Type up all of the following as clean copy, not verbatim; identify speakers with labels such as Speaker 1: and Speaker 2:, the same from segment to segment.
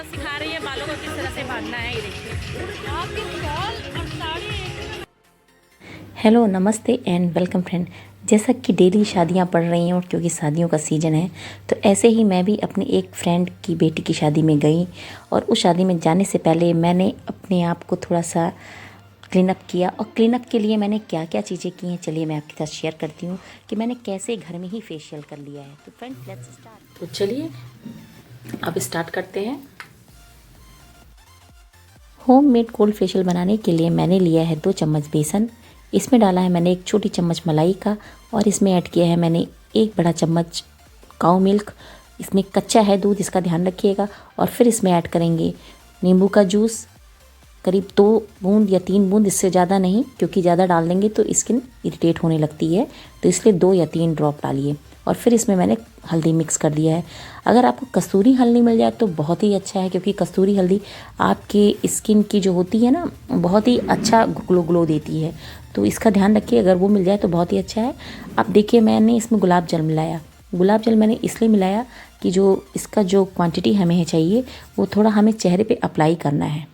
Speaker 1: सिखा रही है बालों को किस तरह से बांधना है। ये देखिए आपके शॉल और साड़ी।
Speaker 2: हेलो, नमस्ते एंड वेलकम फ्रेंड। जैसा कि डेली शादियां पड़ रही हैं और क्योंकि शादियों का सीज़न है, तो ऐसे ही मैं भी अपनी एक फ्रेंड की बेटी की शादी में गई। और उस शादी में जाने से पहले मैंने अपने आप को थोड़ा सा क्लीन अप किया। और क्लीन अप के लिए मैंने क्या क्या चीज़ें की हैं, चलिए मैं आपके साथ शेयर करती हूँ कि मैंने कैसे घर में ही फेशियल कर लिया है। तो फ्रेंड्स, लेट्स स्टार्ट। तो चलिए अब स्टार्ट करते हैं। होममेड कोल्ड फेशियल बनाने के लिए मैंने लिया है 2 चम्मच बेसन। इसमें डाला है मैंने 1 छोटी चम्मच मलाई का, और इसमें ऐड किया है मैंने 1 बड़ा चम्मच काऊ मिल्क। इसमें कच्चा है दूध, इसका ध्यान रखिएगा। और फिर इसमें ऐड करेंगे नींबू का जूस, करीब 2 बूंद या 3 बूंद, इससे ज़्यादा नहीं, क्योंकि ज़्यादा डाल देंगे तो स्किन इरिटेट होने लगती है। तो इसलिए 2 या 3 ड्रॉप डालिए। और फिर इसमें मैंने हल्दी मिक्स कर दिया है। अगर आपको कस्तूरी हल्दी मिल जाए तो बहुत ही अच्छा है, क्योंकि कस्तूरी हल्दी आपके स्किन की जो होती है ना, बहुत ही अच्छा ग्लो ग्लो देती है। तो इसका ध्यान रखिए, अगर वो मिल जाए तो बहुत ही अच्छा है। अब देखिए, मैंने इसमें गुलाब जल मिलाया। गुलाब जल मैंने इसलिए मिलाया कि जो इसका जो क्वांटिटी हमें चाहिए वो थोड़ा हमें चेहरे पे अप्लाई करना है,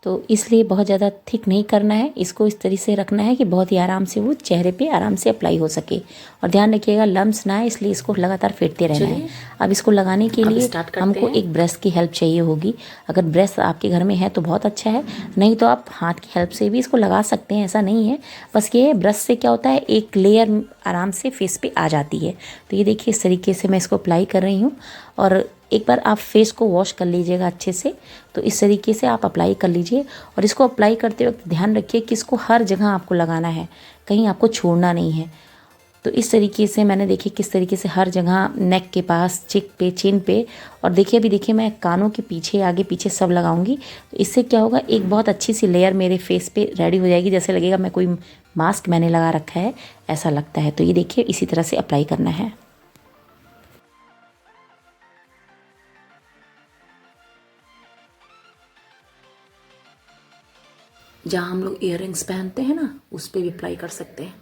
Speaker 2: तो इसलिए बहुत ज़्यादा थिक नहीं करना है। इसको इस तरीके से रखना है कि बहुत ही आराम से वो चेहरे पे आराम से अप्लाई हो सके। और ध्यान रखिएगा लम्स ना आए, इसलिए इसको लगातार फेंटते रहना है। अब इसको लगाने के लिए हमको एक ब्रश की हेल्प चाहिए होगी। अगर ब्रश आपके घर में है तो बहुत अच्छा है, नहीं तो आप हाथ की हेल्प से भी इसको लगा सकते हैं, ऐसा नहीं है। बस ये ब्रश से क्या होता है, एक लेयर आराम से फेस पे आ जाती है। तो ये देखिए, इस तरीके से मैं इसको अप्लाई कर रही हूँ। और एक बार आप फेस को वॉश कर लीजिएगा अच्छे से। तो इस तरीके से आप अप्लाई कर लीजिए। और इसको अप्लाई करते वक्त ध्यान रखिए कि इसको हर जगह आपको लगाना है, कहीं आपको छोड़ना नहीं है। तो इस तरीके से मैंने देखिए किस तरीके से हर जगह, नेक के पास, चिक पे, चिन पे, और देखिए अभी देखिए मैं कानों के पीछे, आगे पीछे सब लगाऊंगी। तो इससे क्या होगा, एक बहुत अच्छी सी लेयर मेरे फेस पे रेडी हो जाएगी। जैसे लगेगा मैं कोई मास्क मैंने लगा रखा है, ऐसा लगता है। तो ये देखिए इसी तरह से अप्लाई करना है। जहाँ हम लोग इयररिंग्स पहनते हैं ना, उस पर भी अप्लाई कर सकते हैं।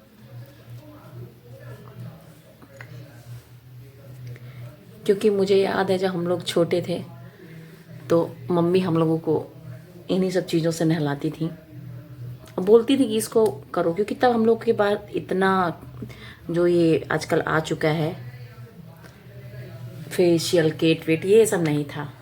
Speaker 2: क्योंकि मुझे याद है जब हम लोग छोटे थे तो मम्मी हम लोगों को इन्हीं सब चीज़ों से नहलाती थी और बोलती थी कि इसको करो, क्योंकि तब हम लोग के पास इतना जो ये आजकल आ चुका है फेशियल किट वेट, ये सब नहीं था।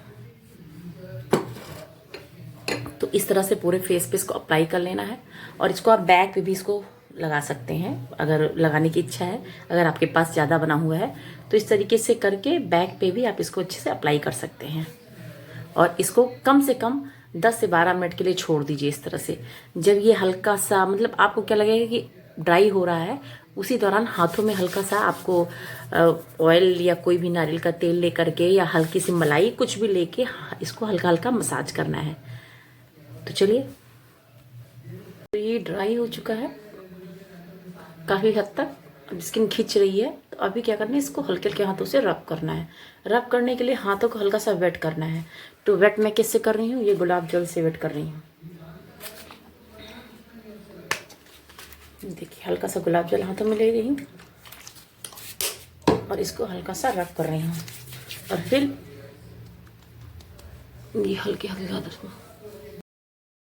Speaker 2: तो इस तरह से पूरे फेस पे इसको अप्लाई कर लेना है। और इसको आप बैक पे भी इसको लगा सकते हैं, अगर लगाने की इच्छा है, अगर आपके पास ज़्यादा बना हुआ है तो इस तरीके से करके बैक पे भी आप इसको अच्छे से अप्लाई कर सकते हैं। और इसको कम से कम 10 से 12 मिनट के लिए छोड़ दीजिए इस तरह से। जब ये हल्का सा, मतलब आपको क्या लगेगा कि ड्राई हो रहा है, उसी दौरान हाथों में हल्का सा आपको ऑयल या कोई भी नारियल का तेल लेकर के या हल्की सी मलाई कुछ भी लेके इसको हल्का हल्का मसाज करना है। तो चलिए, तो ये ड्राई हो चुका है काफ़ी हद तक। अब स्किन खींच रही है, तो अभी क्या करना है, इसको हल्के हल्के हाथों से रब करना है। रब करने के लिए हाथों को हल्का सा वेट करना है। तो वेट मैं किससे कर रही हूँ, ये गुलाब जल से वेट कर रही हूँ। देखिए हल्का सा गुलाब जल हाथों में ले रही हूँ और इसको हल्का सा रब कर रही हूँ। और फिर ये हल्के हल्के हाथों,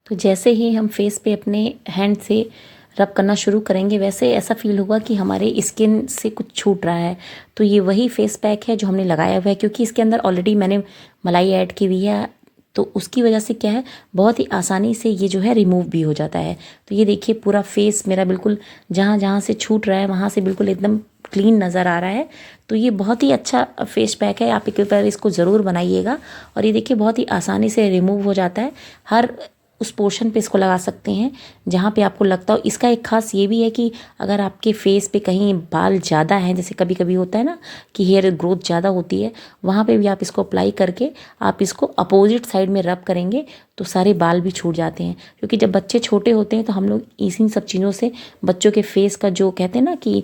Speaker 2: तो जैसे ही हम फेस पे अपने हैंड से रब करना शुरू करेंगे, वैसे ऐसा फील होगा कि हमारे स्किन से कुछ छूट रहा है। तो ये वही फेस पैक है जो हमने लगाया हुआ है, क्योंकि इसके अंदर ऑलरेडी मैंने मलाई ऐड की हुई है। तो उसकी वजह से क्या है, बहुत ही आसानी से ये जो है रिमूव भी हो जाता है। तो ये देखिए पूरा फेस मेरा बिल्कुल जहाँ जहाँ से छूट रहा है वहाँ से बिल्कुल एकदम क्लीन नज़र आ रहा है। तो ये बहुत ही अच्छा फेस पैक है, आप एक बार इसको ज़रूर बनाइएगा। और ये देखिए बहुत ही आसानी से रिमूव हो जाता है। हर उस पोर्शन पे इसको लगा सकते हैं जहाँ पे आपको लगता हो। इसका एक खास ये भी है कि अगर आपके फेस पे कहीं बाल ज़्यादा हैं, जैसे कभी कभी होता है ना कि हेयर ग्रोथ ज़्यादा होती है, वहाँ पे भी आप इसको अप्लाई करके आप इसको अपोजिट साइड में रब करेंगे तो सारे बाल भी छूट जाते हैं। क्योंकि जब बच्चे छोटे होते हैं तो हम लोग इसी सब चीज़ों से बच्चों के फेस का जो कहते हैं ना कि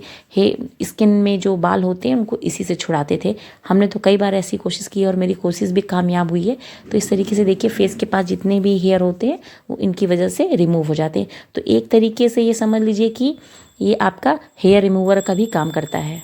Speaker 2: स्किन में जो बाल होते हैं उनको इसी से छुड़ाते थे। हमने तो कई बार ऐसी कोशिश की और मेरी कोशिश भी कामयाब हुई है। तो इस तरीके से देखिए फेस के पास जितने भी हेयर होते हैं वो इनकी वजह से रिमूव हो जाते हैं। तो एक तरीके से ये समझ लीजिए कि ये आपका हेयर रिमूवर का भी काम करता है।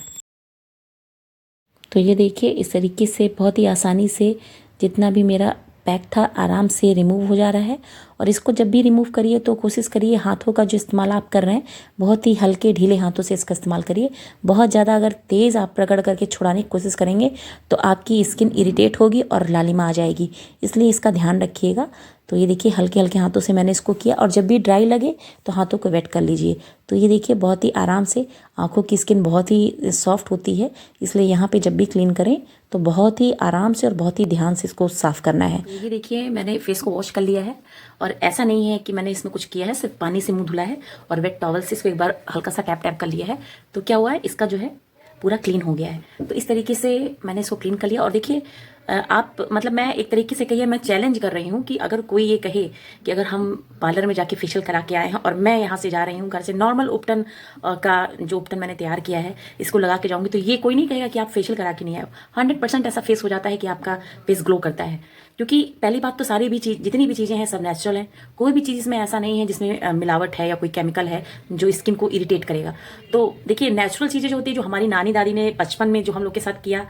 Speaker 2: तो ये देखिए इस तरीके से बहुत ही आसानी से जितना भी मेरा पैक था आराम से रिमूव हो जा रहा है। और इसको जब भी रिमूव करिए तो कोशिश करिए हाथों का जो इस्तेमाल आप कर रहे हैं बहुत ही हल्के ढीले हाथों से इसका इस्तेमाल करिए। बहुत ज़्यादा अगर तेज़ आप रगड़ करके छुड़ाने की कोशिश करेंगे तो आपकी स्किन इरिटेट होगी और लालिमा आ जाएगी, इसलिए इसका ध्यान रखिएगा। तो ये देखिए हल्के हल्के हाथों से मैंने इसको किया, और जब भी ड्राई लगे तो हाथों को वेट कर लीजिए। तो ये देखिए बहुत ही आराम से, आँखों की स्किन बहुत ही सॉफ्ट होती है, इसलिए यहाँ पे जब भी क्लीन करें तो बहुत ही आराम से और बहुत ही ध्यान से इसको साफ़ करना है। ये देखिए मैंने फेस को वॉश कर लिया है, और ऐसा नहीं है कि मैंने इसमें कुछ किया है, सिर्फ पानी से मुंह धुला है और वेट टॉवल से इसको एक बार हल्का सा टैप टैप कर लिया है। तो क्या हुआ है, इसका जो है पूरा क्लीन हो गया है। तो इस तरीके से मैंने इसको क्लीन कर लिया। और देखिए आप मतलब मैं एक तरीके से कहिए मैं चैलेंज कर रही हूँ कि अगर कोई ये कहे कि अगर हम पार्लर में जाके फेशियल करा के आए हैं और मैं यहाँ से जा रही हूँ घर से नॉर्मल उपटन का जो उपटन मैंने तैयार किया है इसको लगा के जाऊँगी, तो ये कोई नहीं कहेगा कि आप फेशियल करा के नहीं आए। 100% ऐसा फेस हो जाता है कि आपका फेस ग्लो करता है, क्योंकि पहली बात तो सारी भी चीज़ जितनी भी चीज़ें हैं सब नेचुरल हैं। कोई भी चीज़ इसमें ऐसा नहीं है जिसमें मिलावट है या कोई केमिकल है जो स्किन को इरिटेट करेगा। तो देखिए नेचुरल चीज़ें जो होती है, जो हमारी नानी दादी ने बचपन में जो हम लोग के साथ किया,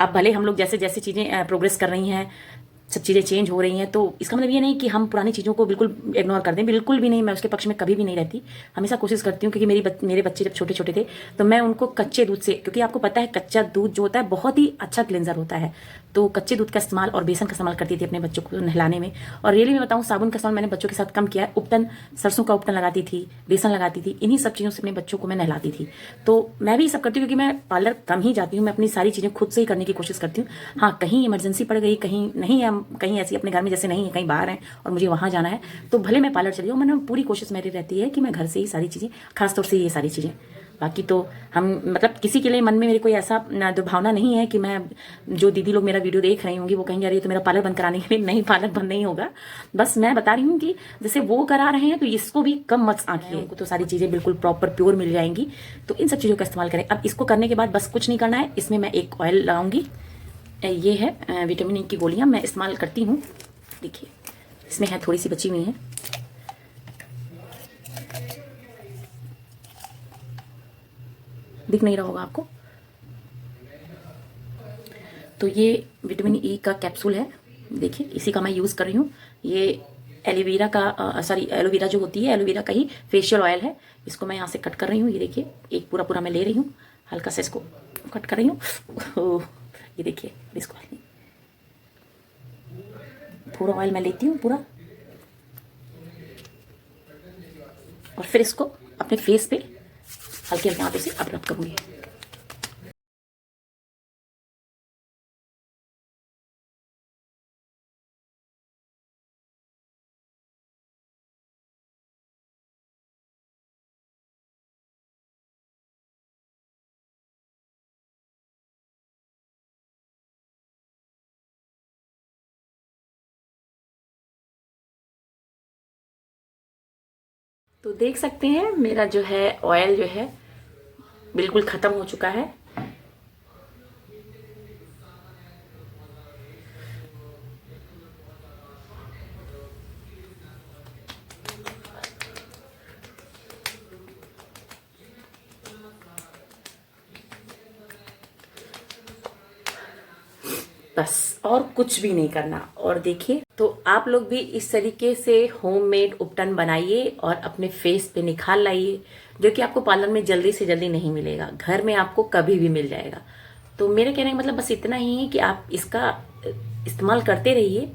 Speaker 2: अब भले हम लोग जैसे जैसे चीज़ें प्रोग्रेस कर रही हैं, सब चीज़ें चेंज हो रही हैं, तो इसका मतलब ये नहीं कि हम पुरानी चीज़ों को बिल्कुल इग्नोर कर दें, बिल्कुल भी नहीं। मैं उसके पक्ष में कभी भी नहीं रहती, हमेशा कोशिश करती हूँ, क्योंकि मेरे बच्चे जब छोटे छोटे थे तो मैं उनको कच्चे दूध से, क्योंकि आपको पता है कच्चा दूध जो होता है बहुत ही अच्छा क्लेंजर होता है, तो कच्चे दूध का इस्तेमाल और बेसन का इस्तेमाल करती थी अपने बच्चों को नहलाने में। और रियली मैं बताऊँ साबुन का इस्तेमाल मैंने बच्चों के साथ कम किया है। उपटन, सरसों का उपटन लगाती थी, बेसन लगाती थी, इन्हीं सब चीज़ों से अपने बच्चों को मैं नहलाती थी। तो मैं भी सब करती हूँ, क्योंकि मैं पार्लर कम ही जाती हूँ, मैं अपनी सारी चीज़ें खुद से ही करने की कोशिश करती हूँ। हाँ, कहीं इमरजेंसी पड़ गई, कहीं नहीं है, कहीं ऐसी अपने घर में जैसे नहीं है, कहीं बाहर है और मुझे वहाँ जाना है, तो भले मैं पार्लर चली जाऊँ, मैंने पूरी कोशिश मेरी रहती है कि मैं घर से ही सारी चीज़ें, खासतौर से ये सारी चीज़ें। बाकी तो हम मतलब किसी के लिए मन में मेरे कोई ऐसा दुर्भावना नहीं है कि मैं, जो दीदी लोग मेरा वीडियो देख रही होंगी वो कहेंगे अरे तो मेरा पार्लर बंद कराने के लिए, नहीं, पार्लर बंद नहीं होगा। बस मैं बता रही हूँ कि जैसे वो करा रहे हैं तो इसको भी कम मत आंकिए, उनको तो सारी चीज़ें बिल्कुल प्रॉपर प्योर मिल जाएंगी। तो इन सब चीज़ों का इस्तेमाल करें। अब इसको करने के बाद बस कुछ नहीं करना है, इसमें मैं एक ऑयल लगाऊंगी, ये है विटामिन ई की गोलियाँ मैं इस्तेमाल करती हूँ। देखिए इसमें है, थोड़ी सी बची हुई है, दिख नहीं रहा होगा आपको। तो ये विटामिन ई का कैप्सूल है, देखिए इसी का मैं यूज़ कर रही हूँ। ये एलोवेरा का एलोवेरा जो होती है, एलोवेरा का ही फेशियल ऑयल है। इसको मैं यहाँ से कट कर रही हूँ, ये देखिए एक पूरा पूरा मैं ले रही हूँ, हल्का सा इसको कट कर रही हूँ। ये देखिए इसको पूरा ऑयल मैं लेती हूँ पूरा, और फिर इसको अपने फेस पे हल्के हल्के हाथों से अब रब करूँगी। तो देख सकते हैं मेरा जो है ऑयल जो है बिल्कुल ख़त्म हो चुका है। बस और कुछ भी नहीं करना। और देखिए तो आप लोग भी इस तरीके से होममेड उपटन बनाइए और अपने फेस पे निखार लाइए, जो कि आपको पार्लर में जल्दी से जल्दी नहीं मिलेगा, घर में आपको कभी भी मिल जाएगा। तो मेरे कहने का मतलब बस इतना ही है कि आप इसका इस्तेमाल करते रहिए,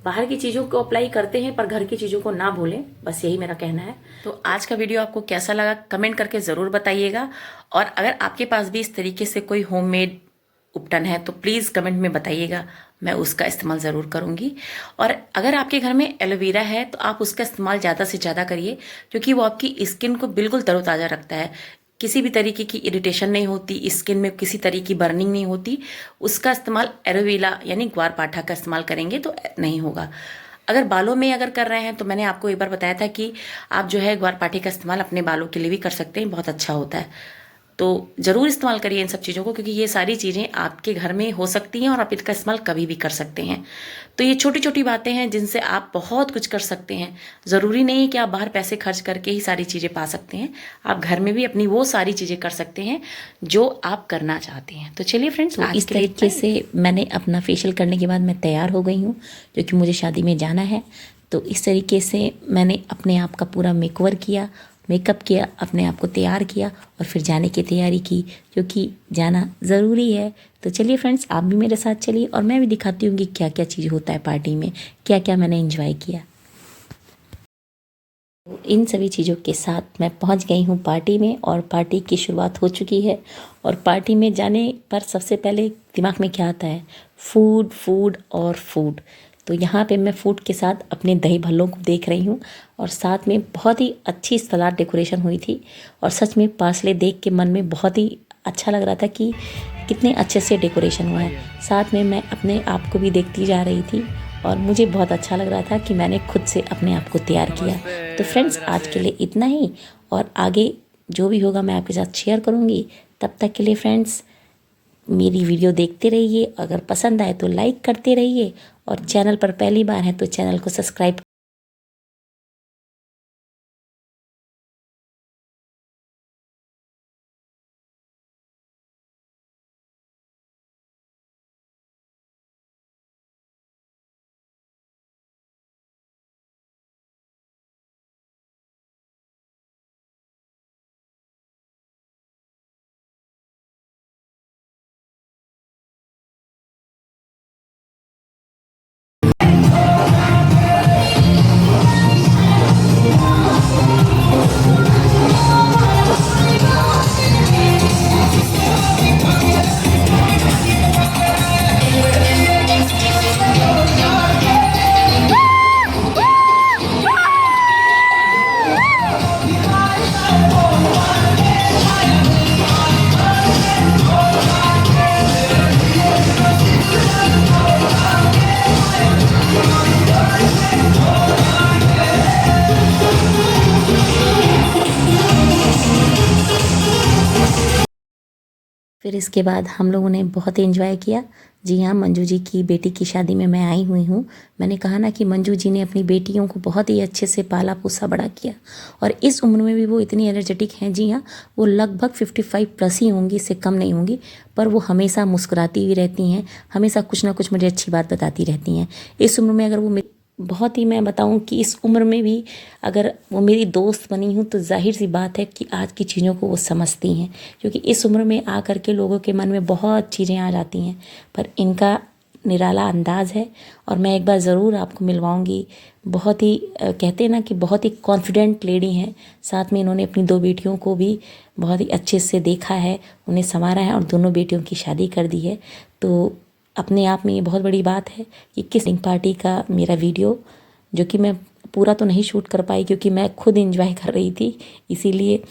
Speaker 2: बाहर की चीज़ों को अप्लाई करते हैं पर घर की चीज़ों को ना भूलें, बस यही मेरा कहना है। तो आज का वीडियो आपको कैसा लगा कमेंट करके ज़रूर बताइएगा, और अगर आपके पास भी इस तरीके से कोई होममेड उपटन है तो प्लीज़ कमेंट में बताइएगा, मैं उसका इस्तेमाल ज़रूर करूँगी। और अगर आपके घर में एलोवेरा है तो आप उसका इस्तेमाल ज़्यादा से ज़्यादा करिए, क्योंकि वो आपकी स्किन को बिल्कुल तरोताज़ा रखता है, किसी भी तरीके की इरिटेशन नहीं होती, स्किन में किसी तरीके की बर्निंग नहीं होती। उसका इस्तेमाल एलोवेरा यानी ग्वारपाठा का इस्तेमाल करेंगे तो नहीं होगा। अगर बालों में अगर कर रहे हैं तो मैंने आपको एक बार बताया था कि आप जो है ग्वारपाठे का इस्तेमाल अपने बालों के लिए भी कर सकते हैं, बहुत अच्छा होता है। तो ज़रूर इस्तेमाल करिए इन सब चीज़ों को, क्योंकि ये सारी चीज़ें आपके घर में हो सकती हैं और आप इसका इस्तेमाल कभी भी कर सकते हैं। तो ये छोटी छोटी बातें हैं जिनसे आप बहुत कुछ कर सकते हैं। ज़रूरी नहीं कि आप बाहर पैसे खर्च करके ही सारी चीज़ें पा सकते हैं, आप घर में भी अपनी वो सारी चीज़ें कर सकते हैं जो आप करना चाहते हैं। तो चलिए फ्रेंड्स,
Speaker 3: तो इस तरीके से मैंने अपना फेशियल करने के बाद मैं तैयार हो गई हूँ, क्योंकि मुझे शादी में जाना है। तो इस तरीके से मैंने अपने आप का पूरा मेकओवर किया, मेकअप किया, अपने आप को तैयार किया और फिर जाने की तैयारी की, क्योंकि जाना ज़रूरी है। तो चलिए फ्रेंड्स, आप भी मेरे साथ चलिए और मैं भी दिखाती हूँ कि क्या क्या चीज़ होता है पार्टी में, क्या क्या मैंने एंजॉय किया। तो इन सभी चीज़ों के साथ मैं पहुंच गई हूं पार्टी में और पार्टी की शुरुआत हो चुकी है। और पार्टी में जाने पर सबसे पहले दिमाग में क्या आता है? फूड, फूड और फूड। तो यहाँ पे मैं फूड के साथ अपने दही भल्लों को देख रही हूँ और साथ में बहुत ही अच्छी सलाद डेकोरेशन हुई थी। और सच में पार्सले देख के मन में बहुत ही अच्छा लग रहा था कि कितने अच्छे से डेकोरेशन हुआ है। साथ में मैं अपने आप को भी देखती जा रही थी और मुझे बहुत अच्छा लग रहा था कि मैंने खुद से अपने आप को तैयार किया। तो फ्रेंड्स, आज के लिए इतना ही, और आगे जो भी होगा मैं आपके साथ शेयर करूँगी। तब तक के लिए फ्रेंड्स, मेरी वीडियो देखते रहिए, अगर पसंद आए तो लाइक करते रहिए और चैनल पर पहली बार है तो चैनल को सब्सक्राइब फिर इसके बाद हम लोगों ने बहुत एंजॉय किया। जी हाँ, मंजू जी की बेटी की शादी में मैं आई हुई हूँ। मैंने कहा ना कि मंजू जी ने अपनी बेटियों को बहुत ही अच्छे से पाला पोसा बड़ा किया और इस उम्र में भी वो इतनी एनर्जेटिक हैं। जी हाँ, वो लगभग 55 प्लस ही होंगी, इससे कम नहीं होंगी, पर वो हमेशा मुस्कुराती हुई रहती हैं, हमेशा कुछ ना कुछ मुझे अच्छी बात बताती रहती हैं। इस उम्र में अगर वो बहुत ही, मैं बताऊं कि इस उम्र में भी अगर वो मेरी दोस्त बनी हूँ तो जाहिर सी बात है कि आज की चीज़ों को वो समझती हैं, क्योंकि इस उम्र में आ कर के लोगों के मन में बहुत चीज़ें आ जाती हैं, पर इनका निराला अंदाज़ है और मैं एक बार ज़रूर आपको मिलवाऊंगी। बहुत ही कहते हैं ना कि बहुत ही कॉन्फिडेंट लेडी हैं। साथ में इन्होंने अपनी 2 बेटियों को भी बहुत ही अच्छे से देखा है, उन्हें संवारा है और दोनों बेटियों की शादी कर दी है। तो अपने आप में ये बहुत बड़ी बात है कि किस पार्टी का मेरा वीडियो, जो कि मैं पूरा तो नहीं शूट कर पाई क्योंकि मैं खुद एंजॉय कर रही थी, इसीलिए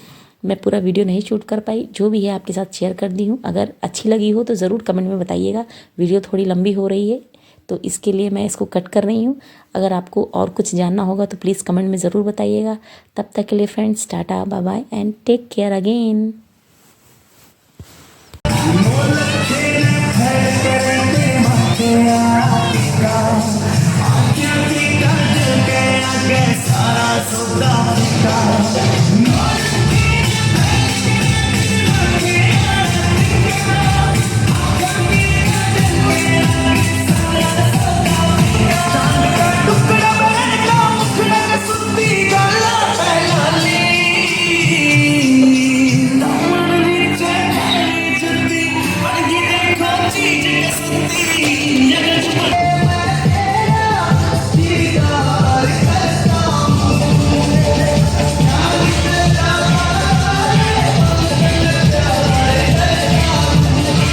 Speaker 3: मैं पूरा वीडियो नहीं शूट कर पाई। जो भी है आपके साथ शेयर कर दी हूँ। अगर अच्छी लगी हो तो ज़रूर कमेंट में बताइएगा। वीडियो थोड़ी लंबी हो रही है तो इसके लिए मैं इसको कट कर रही हूँ। अगर आपको और कुछ जानना होगा तो प्लीज़ कमेंट में ज़रूर बताइएगा। तब तक के लिए friends, tata, bye bye and take care again.
Speaker 4: Yeah.